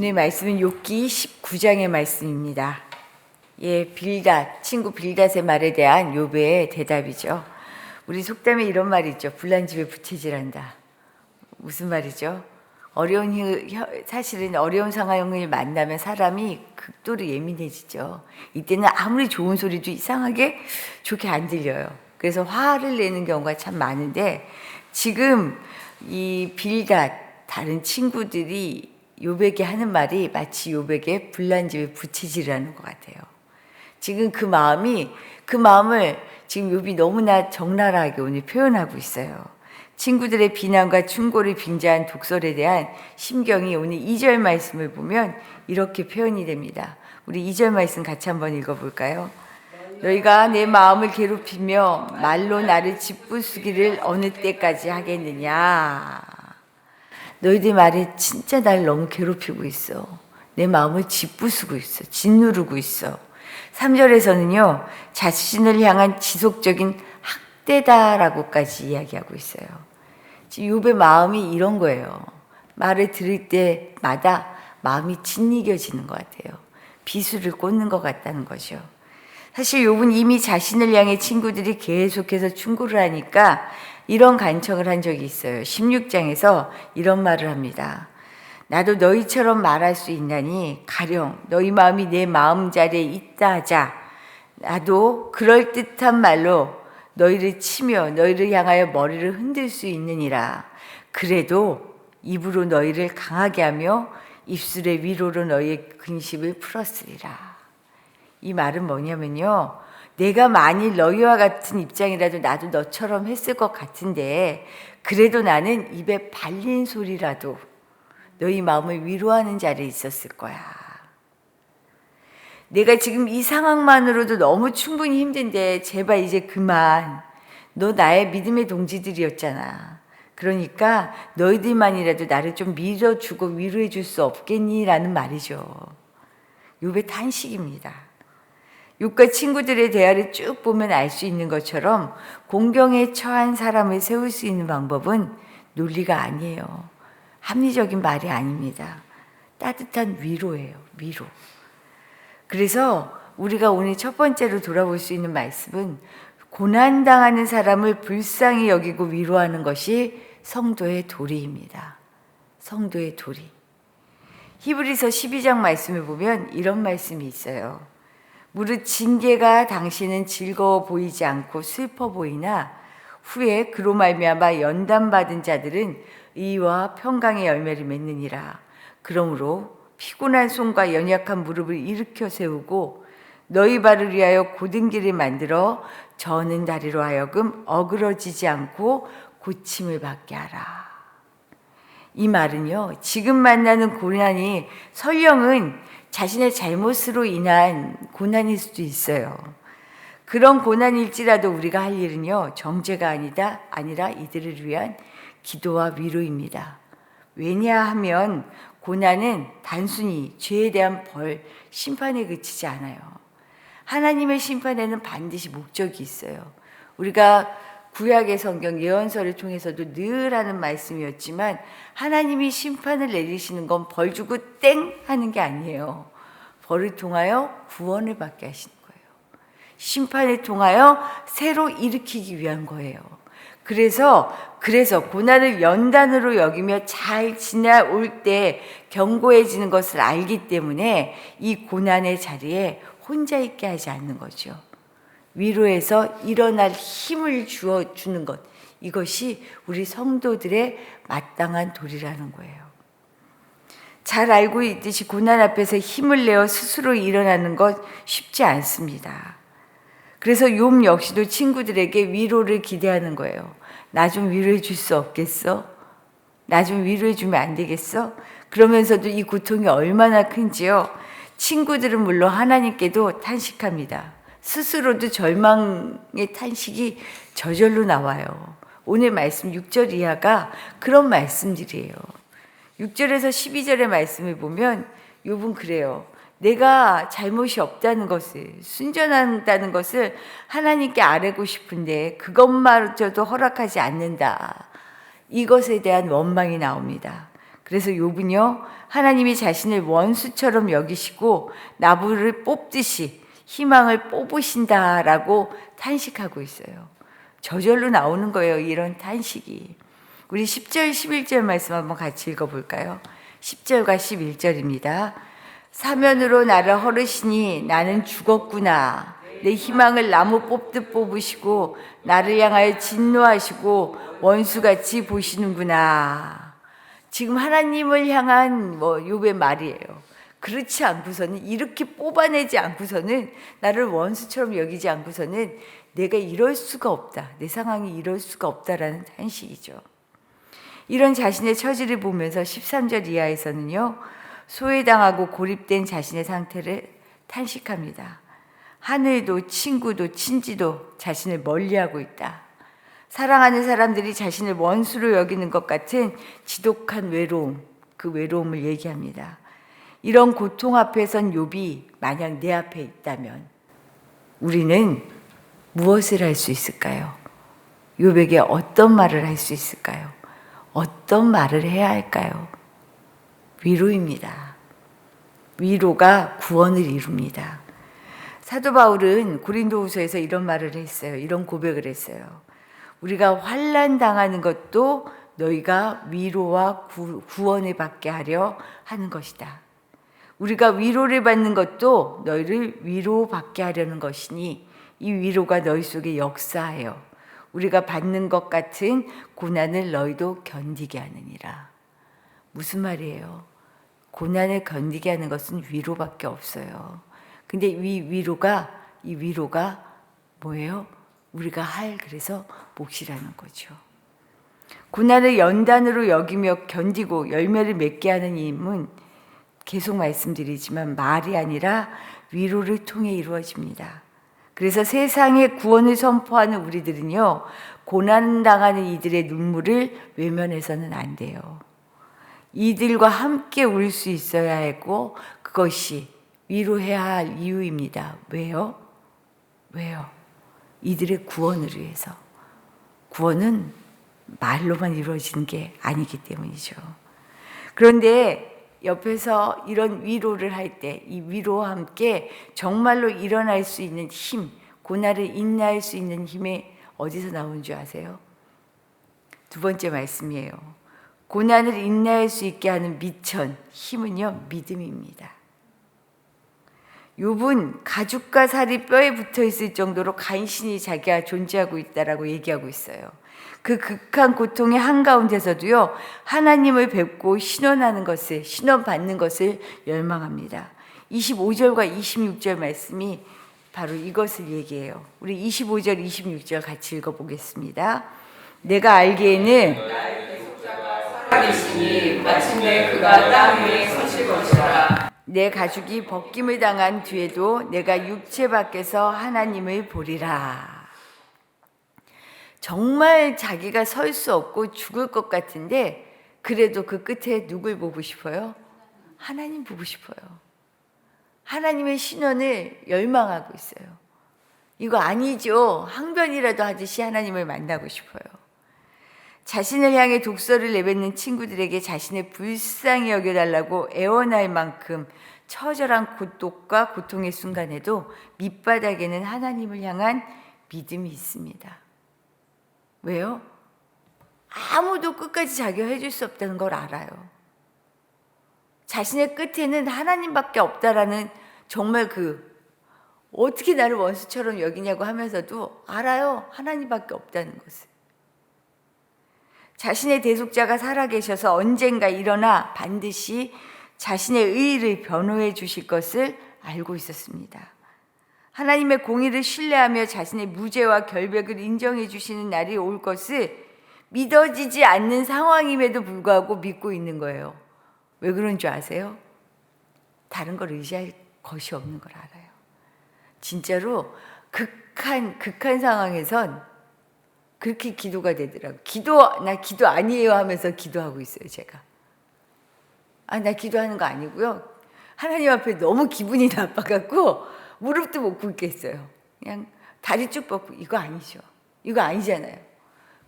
오늘 말씀은 욥기 19장의 말씀입니다. 빌닷, 친구 빌닷의 말에 대한 욥의 대답이죠. 우리 속담에 이런 말이 있죠. 불난 집에 부채질한다. 무슨 말이죠? 사실은 어려운 상황을 만나면 사람이 극도로 예민해지죠. 이때는 아무리 좋은 소리도 이상하게 좋게 안 들려요. 그래서 화를 내는 경우가 참 많은데, 지금 이 빌닷, 다른 친구들이 욥에게 하는 말이 마치 욥에게 불난 집에 부채질하는 것 같아요. 지금 그 마음을 지금 욥이 너무나 적나라하게 오늘 표현하고 있어요. 친구들의 비난과 충고를 빙자한 독설에 대한 심경이 오늘 2절 말씀을 보면 이렇게 표현이 됩니다. 우리 2절 말씀 같이 한번 읽어볼까요? 너희가 내 마음을 괴롭히며 말로 나를 짓부수기를 어느 때까지 하겠느냐. 너희들 말이 진짜 날 너무 괴롭히고 있어. 내 마음을 짓부수고 있어. 짓누르고 있어. 3절에서는요, 자신을 향한 지속적인 학대다라고까지 이야기하고 있어요. 지금 욥의 마음이 이런 거예요. 말을 들을 때마다 마음이 짓이겨지는 것 같아요. 비수를 꽂는 것 같다는 거죠. 사실 욥은 이미 자신을 향해 친구들이 계속해서 충고를 하니까 이런 간청을 한 적이 있어요. 16장에서 이런 말을 합니다. 나도 너희처럼 말할 수 있나니 가령 너희 마음이 내 마음자리에 있다 하자. 나도 그럴듯한 말로 너희를 치며 너희를 향하여 머리를 흔들 수 있느니라. 그래도 입으로 너희를 강하게 하며 입술의 위로로 너희의 근심을 풀었으리라. 이 말은 뭐냐면요, 내가 만일 너희와 같은 입장이라도 나도 너처럼 했을 것 같은데, 그래도 나는 입에 발린 소리라도 너희 마음을 위로하는 자리에 있었을 거야. 내가 지금 이 상황만으로도 너무 충분히 힘든데 제발 이제 그만. 너 나의 믿음의 동지들이었잖아. 그러니까 너희들만이라도 나를 좀 밀어주고 위로해 줄 수 없겠니? 라는 말이죠. 욥의 탄식입니다. 욥과 친구들의 대화를 쭉 보면 알 수 있는 것처럼 공경에 처한 사람을 세울 수 있는 방법은 논리가 아니에요. 합리적인 말이 아닙니다. 따뜻한 위로예요. 위로. 그래서 우리가 오늘 첫 번째로 돌아볼 수 있는 말씀은 고난당하는 사람을 불쌍히 여기고 위로하는 것이 성도의 도리입니다. 성도의 도리. 히브리서 12장 말씀을 보면 이런 말씀이 있어요. 무릇 징계가 당신은 즐거워 보이지 않고 슬퍼 보이나 후에 그로 말미암아 연단받은 자들은 의와 평강의 열매를 맺느니라. 그러므로 피곤한 손과 연약한 무릎을 일으켜 세우고 너희 발을 위하여 곧은 길을 만들어 저는 다리로 하여금 어그러지지 않고 고침을 받게 하라. 이 말은요, 지금 만나는 고난이 설령은 자신의 잘못으로 인한 고난일 수도 있어요. 그런 고난일지라도 우리가 할 일은요, 정죄가 아니라 이들을 위한 기도와 위로입니다. 왜냐하면 고난은 단순히 죄에 대한 벌, 심판에 그치지 않아요. 하나님의 심판에는 반드시 목적이 있어요. 우리가 구약의 성경 예언서를 통해서도 늘 하는 말씀이었지만, 하나님이 심판을 내리시는 건 벌 주고 땡 하는 게 아니에요. 벌을 통하여 구원을 받게 하시는 거예요. 심판을 통하여 새로 일으키기 위한 거예요. 그래서 고난을 연단으로 여기며 잘 지나올 때 견고해지는 것을 알기 때문에 이 고난의 자리에 혼자 있게 하지 않는 거죠. 위로해서 일어날 힘을 주는 것, 이것이 우리 성도들의 마땅한 도리라는 거예요. 잘 알고 있듯이 고난 앞에서 힘을 내어 스스로 일어나는 것 쉽지 않습니다. 그래서 욥 역시도 친구들에게 위로를 기대하는 거예요. 나 좀 위로해 줄 수 없겠어? 나 좀 위로해 주면 안 되겠어? 그러면서도 이 고통이 얼마나 큰지요. 친구들은 물론 하나님께도 탄식합니다. 스스로도 절망의 탄식이 저절로 나와요. 오늘 말씀 6절 이하가 그런 말씀들이에요. 6절에서 12절의 말씀을 보면 욥은 그래요. 내가 잘못이 없다는 것을, 순전하다는 것을 하나님께 아뢰고 싶은데 그것마저도 허락하지 않는다. 이것에 대한 원망이 나옵니다. 그래서 욥은요, 하나님이 자신을 원수처럼 여기시고 나무를 뽑듯이 희망을 뽑으신다라고 탄식하고 있어요. 저절로 나오는 거예요, 이런 탄식이. 우리 10절, 11절 말씀 한번 같이 읽어볼까요? 10절과 11절입니다. 사면으로 나를 허르시니 나는 죽었구나. 내 희망을 나무 뽑듯 뽑으시고 나를 향하여 진노하시고 원수같이 보시는구나. 지금 하나님을 향한 욥의 말이에요. 그렇지 않고서는, 이렇게 뽑아내지 않고서는, 나를 원수처럼 여기지 않고서는 내가 이럴 수가 없다, 내 상황이 이럴 수가 없다라는 탄식이죠. 이런 자신의 처지를 보면서 13절 이하에서는요, 소외당하고 고립된 자신의 상태를 탄식합니다. 하늘도 친구도 친지도 자신을 멀리하고 있다. 사랑하는 사람들이 자신을 원수로 여기는 것 같은 지독한 외로움, 그 외로움을 얘기합니다. 이런 고통 앞에 선 욥이 만약 내 앞에 있다면 우리는 무엇을 할 수 있을까요? 욥에게 어떤 말을 할 수 있을까요? 어떤 말을 해야 할까요? 위로입니다. 위로가 구원을 이룹니다. 사도 바울은 고린도후서에서 이런 말을 했어요. 이런 고백을 했어요. 우리가 환난 당하는 것도 너희가 위로와 구원을 받게 하려 하는 것이다. 우리가 위로를 받는 것도 너희를 위로받게 하려는 것이니 이 위로가 너희 속에 역사하여 우리가 받는 것 같은 고난을 너희도 견디게 하느니라. 무슨 말이에요? 고난을 견디게 하는 것은 위로밖에 없어요. 근데 이 위로가 뭐예요? 우리가 그래서 몫이라는 거죠. 고난을 연단으로 여기며 견디고 열매를 맺게 하는 힘은 계속 말씀드리지만 말이 아니라 위로를 통해 이루어집니다. 그래서 세상에 구원을 선포하는 우리들은요, 고난당하는 이들의 눈물을 외면해서는 안 돼요. 이들과 함께 울 수 있어야 하고 그것이 위로해야 할 이유입니다. 왜요? 이들의 구원을 위해서. 구원은 말로만 이루어지는 게 아니기 때문이죠. 그런데 옆에서 이런 위로를 할 때 이 위로와 함께 정말로 일어날 수 있는 힘, 고난을 인내할 수 있는 힘이 어디서 나오는 줄 아세요? 두 번째 말씀이에요. 고난을 인내할 수 있게 하는 미천, 힘은요, 믿음입니다. 욥은 가죽과 살이 뼈에 붙어 있을 정도로 간신히 자기가 존재하고 있다라고 얘기하고 있어요. 그 극한 고통의 한가운데서도요, 하나님을 뵙고 신원받는 것을 열망합니다. 25절과 26절 말씀이 바로 이것을 얘기해요. 우리 25절, 26절 같이 읽어보겠습니다. 내가 알기에는 살아계시니 마침내 그가 땅 위에 서실 것이라. 내 가죽이 벗김을 당한 뒤에도 내가 육체 밖에서 하나님을 보리라. 정말 자기가 설 수 없고 죽을 것 같은데 그래도 그 끝에 누굴 보고 싶어요? 하나님 보고 싶어요. 하나님의 신원을 열망하고 있어요. 이거 아니죠. 항변이라도 하듯이 하나님을 만나고 싶어요. 자신을 향해 독서를 내뱉는 친구들에게 자신을 불쌍히 여겨달라고 애원할 만큼 처절한 고통의 순간에도 밑바닥에는 하나님을 향한 믿음이 있습니다. 왜요? 아무도 끝까지 자기가 해줄 수 없다는 걸 알아요. 자신의 끝에는 하나님밖에 없다라는 정말 어떻게 나를 원수처럼 여기냐고 하면서도 알아요. 하나님밖에 없다는 것을. 자신의 대속자가 살아계셔서 언젠가 일어나 반드시 자신의 의의를 변호해 주실 것을 알고 있었습니다. 하나님의 공의를 신뢰하며 자신의 무죄와 결백을 인정해 주시는 날이 올 것을 믿어지지 않는 상황임에도 불구하고 믿고 있는 거예요. 왜 그런 줄 아세요? 다른 걸 의지할 것이 없는 걸 알아요. 진짜로 극한 상황에선 그렇게 기도가 되더라고요. 나 기도 아니에요 하면서 기도하고 있어요, 제가. 나 기도하는 거 아니고요. 하나님 앞에 너무 기분이 나빠갖고 무릎도 못 꿇겠어요. 그냥 다리 쭉 뻗고 이거 아니죠. 이거 아니잖아요.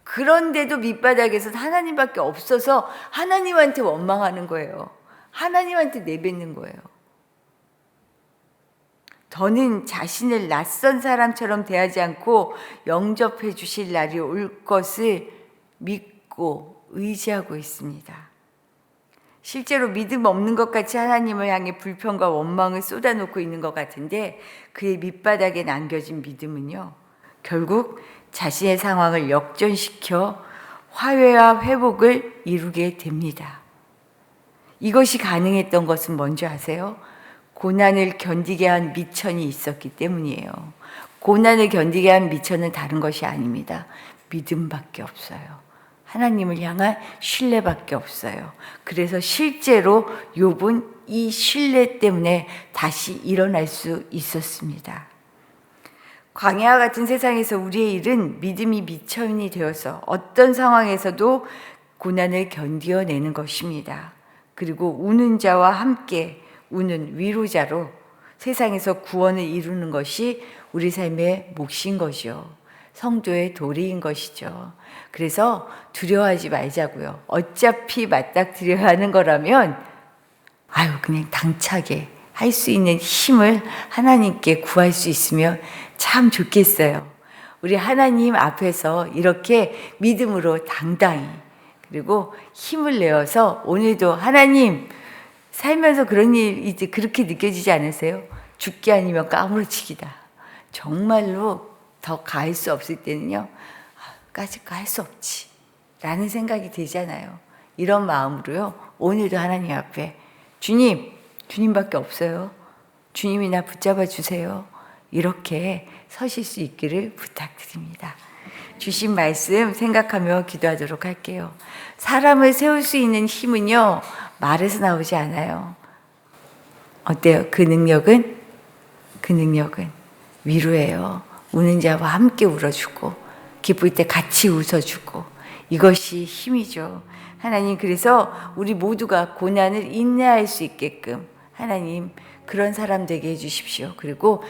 그런데도 밑바닥에서 하나님밖에 없어서 하나님한테 원망하는 거예요. 하나님한테 내뱉는 거예요. 더는 자신을 낯선 사람처럼 대하지 않고 영접해 주실 날이 올 것을 믿고 의지하고 있습니다. 실제로 믿음 없는 것 같이 하나님을 향해 불평과 원망을 쏟아놓고 있는 것 같은데 그의 밑바닥에 남겨진 믿음은요, 결국 자신의 상황을 역전시켜 화해와 회복을 이루게 됩니다. 이것이 가능했던 것은 뭔지 아세요? 고난을 견디게 한 미천이 있었기 때문이에요. 고난을 견디게 한 미천은 다른 것이 아닙니다. 믿음밖에 없어요. 하나님을 향한 신뢰밖에 없어요. 그래서 실제로 욥은 이 신뢰 때문에 다시 일어날 수 있었습니다. 광야와 같은 세상에서 우리의 일은 믿음이 미천이 되어서 어떤 상황에서도 고난을 견디어내는 것입니다. 그리고 우는 자와 함께 우는 위로자로 세상에서 구원을 이루는 것이 우리 삶의 몫인 것이요, 성도의 도리인 것이죠. 그래서 두려워하지 말자고요. 어차피 맞닥뜨려야 하는 거라면 그냥 당차게 할 수 있는 힘을 하나님께 구할 수 있으면 참 좋겠어요. 우리 하나님 앞에서 이렇게 믿음으로 당당히, 그리고 힘을 내어서 오늘도 하나님, 살면서 그런 일 이제 그렇게 느껴지지 않으세요? 죽기 아니면 까무러치기다. 정말로 더 가할 수 없을 때는요, 까짓거 할 수 없지 라는 생각이 들잖아요. 이런 마음으로요, 오늘도 하나님 앞에 주님밖에 없어요. 주님이 나 붙잡아 주세요. 이렇게 서실 수 있기를 부탁드립니다. 주신 말씀 생각하며 기도하도록 할게요. 사람을 세울 수 있는 힘은요, 말에서 나오지 않아요. 어때요? 그 능력은 위로예요. 우는 자와 함께 울어주고 기쁠 때 같이 웃어주고, 이것이 힘이죠. 하나님, 그래서 우리 모두가 고난을 인내할 수 있게끔 하나님 그런 사람 되게 해주십시오. 그리고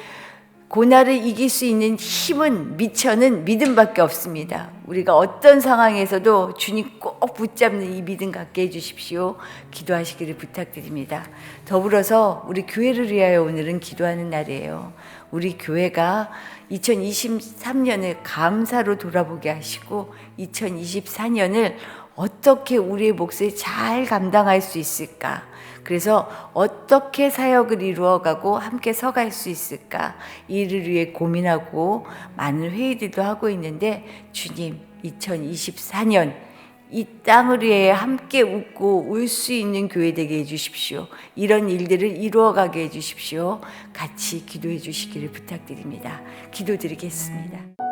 고난을 이길 수 있는 힘은, 미천은 믿음밖에 없습니다. 우리가 어떤 상황에서도 주님 꼭 붙잡는 이 믿음 갖게 해주십시오. 기도하시기를 부탁드립니다. 더불어서 우리 교회를 위하여 오늘은 기도하는 날이에요. 우리 교회가 2023년을 감사로 돌아보게 하시고 2024년을 어떻게 우리의 몫을 잘 감당할 수 있을까? 그래서 어떻게 사역을 이루어가고 함께 서갈 수 있을까? 이를 위해 고민하고 많은 회의들도 하고 있는데, 주님, 2024년 이 땅을 위해 함께 웃고 울 수 있는 교회 되게 해주십시오. 이런 일들을 이루어가게 해주십시오. 같이 기도해 주시기를 부탁드립니다. 기도드리겠습니다.